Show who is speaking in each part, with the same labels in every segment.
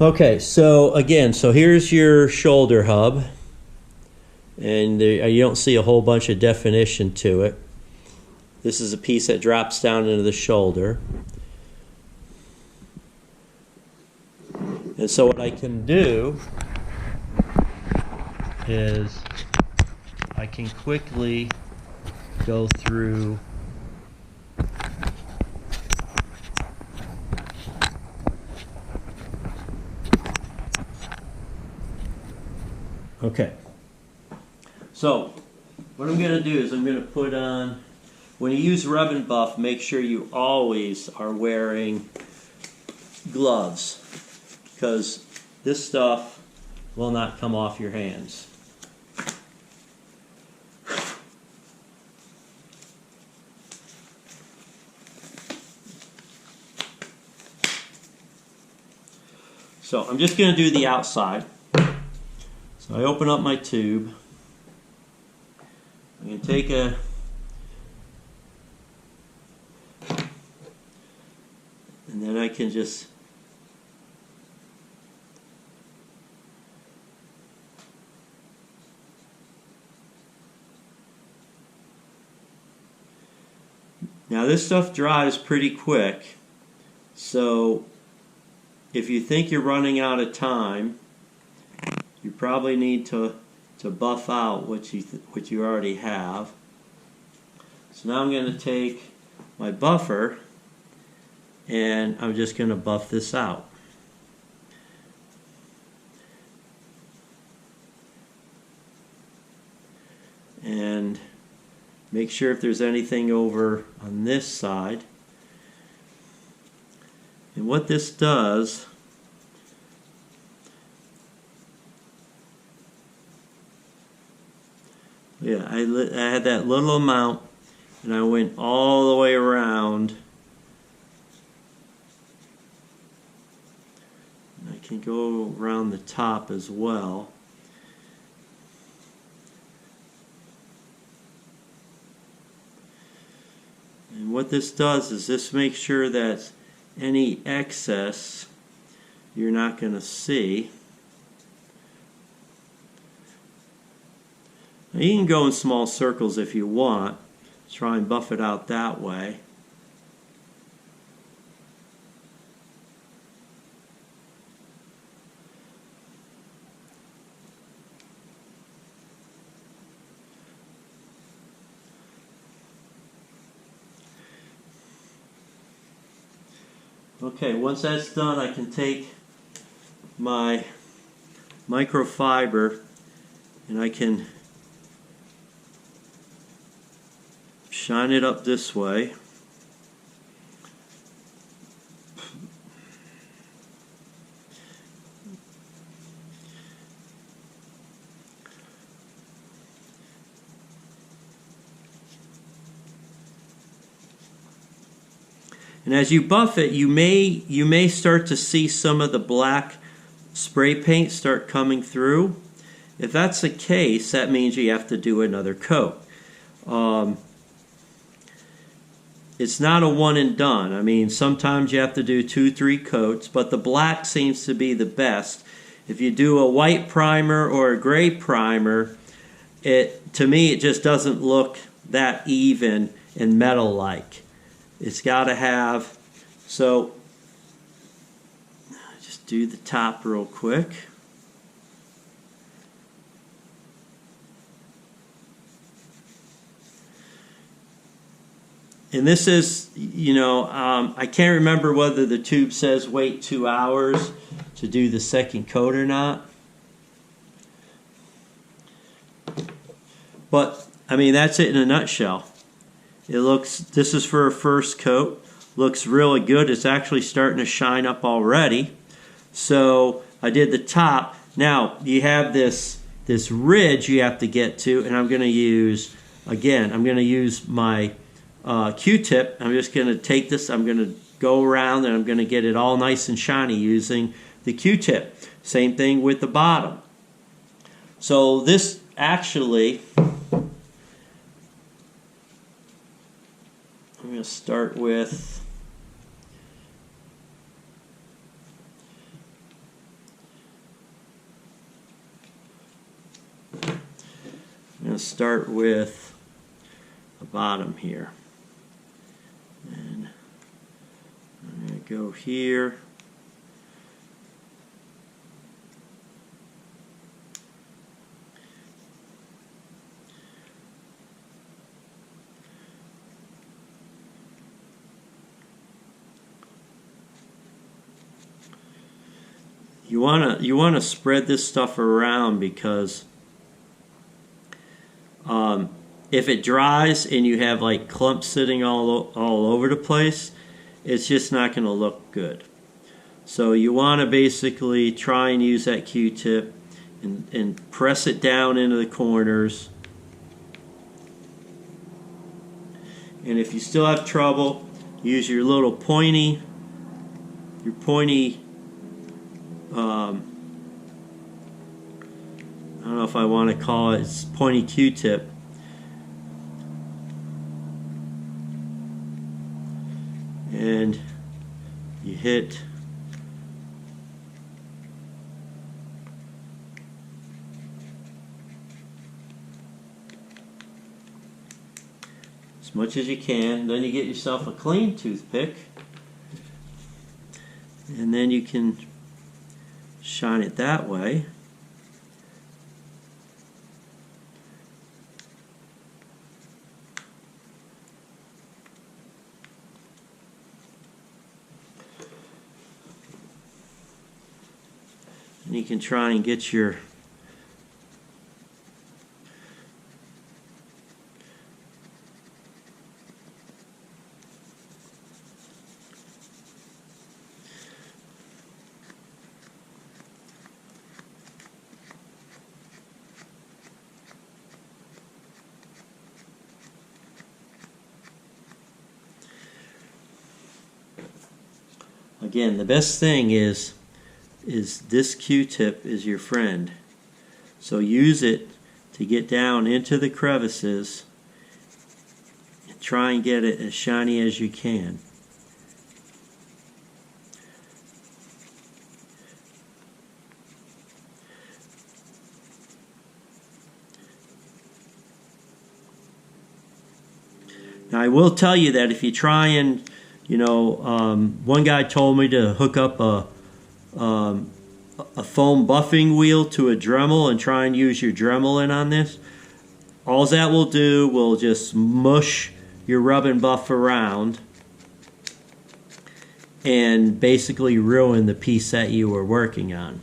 Speaker 1: Okay, so again, so here's your shoulder hub, and you don't see a whole bunch of definition to it. This is a piece that drops down into the shoulder. And so what I can do is I can quickly go through okay. So what I'm going to do is I'm going to put on, when you use rub and buff, make sure you always are wearing gloves, because this stuff will not come off your hands. So I'm just going to do the outside. So I open up my tube. I'm going to take and then I can just now this stuff dries pretty quick, so if you think you're running out of time, you probably need to buff out what you already have. So now I'm going to take my buffer and I'm just going to buff this out. And make sure if there's anything over on this side. And what this does, yeah, I had that little amount and I went all the way around. I can go around the top as well. And what this does is this makes sure that any excess you're not going to see. Now you can go in small circles if you want. Try and buff it out that way. Okay, once that's done, I can take my microfiber and I can shine it up this way. And as you buff it, you may start to see some of the black spray paint start coming through. If that's the case, that means you have to do another coat. It's not a one and done. I mean, sometimes you have to do 2-3 coats, but the black seems to be the best. If you do a white primer or a gray primer, to me it just doesn't look that even and metal-like. It's got to have, so just do the top real quick. And this is, you know, I can't remember whether the tube says wait 2 hours to do the second coat or not. But, I mean, that's it in a nutshell. It looks, this is for a first coat. Looks really good. It's actually starting to shine up already. So I did the top. Now you have this ridge you have to get to, and I'm going to use, again, I'm going to use my Q-tip. I'm just going to take this, I'm going to go around and I'm going to get it all nice and shiny using the Q-tip. Same thing with the bottom. So this actually, I'm going to start with going to start with the bottom here. And I'm going to go here. You wanna spread this stuff around, because if it dries and you have like clumps sitting all over the place, it's just not going to look good. So you want to basically try and use that Q-tip and press it down into the corners. And if you still have trouble, use your little pointy I don't know if I want to call it, it's pointy Q-tip. And you hit as much as you can. Then you get yourself a clean toothpick, and then you can shine it that way. And you can try and get your again, the best thing is this Q-tip is your friend. So use it to get down into the crevices and try and get it as shiny as you can. Now I will tell you that if you try and, one guy told me to hook up a foam buffing wheel to a Dremel and try and use your Dremel in on this. All that will do will just mush your rub and buff around and basically ruin the piece that you were working on.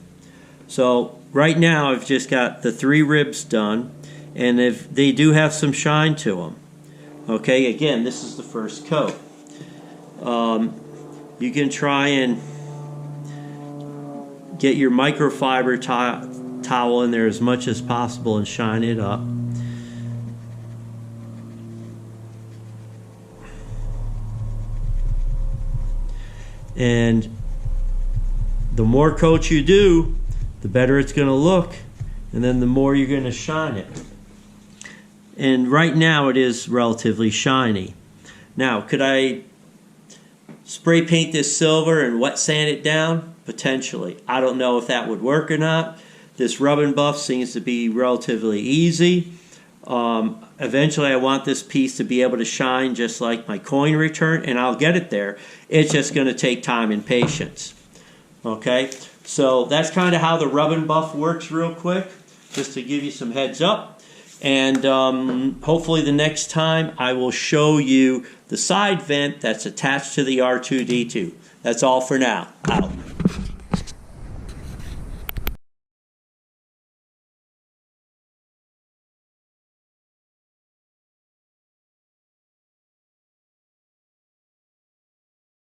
Speaker 1: So right now I've just got the 3 ribs done, and if they do have some shine to them. Okay, again, this is the first coat. You can try and get your microfiber towel in there as much as possible and shine it up. And the more coats you do, the better it's going to look, and then the more you're going to shine it. And right now it is relatively shiny. Now, could I spray paint this silver and wet sand it down? Potentially. I don't know if that would work or not. This rub and buff seems to be relatively easy. Eventually I want this piece to be able to shine just like my coin return, and I'll get it there. It's just going to take time and patience. Okay, so that's kind of how the rub and buff works real quick, just to give you some heads up. And hopefully the next time I will show you the side vent that's attached to the R2D2. That's all for now. Out.